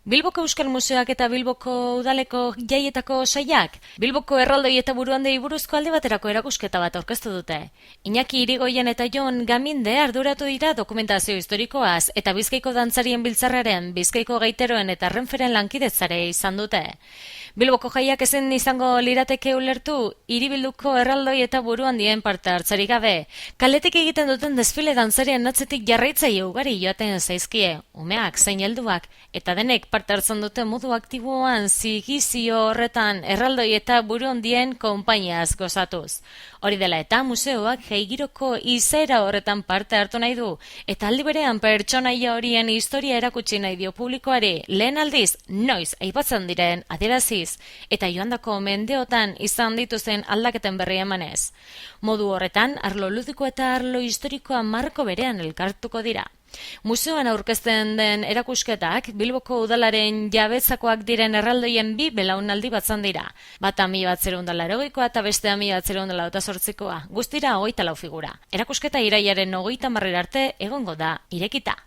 Bilboko Euskal Museoak eta Bilboko Udaleko jaietako saiak, Bilboko erraldoi eta buruandei buruzko alde baterako erakusketa bat aurkeztu dute. Iñaki Irigoyen eta Jon Gaminde arduratu dira dokumentazio historikoaz eta Bizkaiko dantzarien biltzarraren, Bizkaiko gaiteroen eta renferen lankidetzare izan dute. Bilboko jaiak ezin izango lirateke ulertu, hiribilduko erraldoi eta buruandien parte hartzerik gabe. Kaletik egiten duten desfile dantzarien atzetik jarraitzaile ugari joaten zaizkie, umeak zein helduak, eta denek parte hartzen dute modu aktiboan zigizio horretan erraldoi eta buruandien konpainiaz gozatuz. Hori dela eta museoak jaigiroko izaera horretan parte hartu nahi du, eta aldi berean pertsonaia horien historia erakutsi nahi dio publikoari lehen aldiz noiz aipatzen diren adieraziz, eta joandako mendeotan izan dituzen aldaketen berri emanez. Modu horretan, arlo ludiko eta arlo historikoa marko berean elkartuko dira. Museoan aurkezten den erakusketak Bilboko Udalaren jabetzakoak diren erraldoien bi belaunaldi batzan dira. Bata 1980koa eta bestea 1988koa. Guztira 24 figura. Erakusketa irailaren 30 arte egongo da irekita.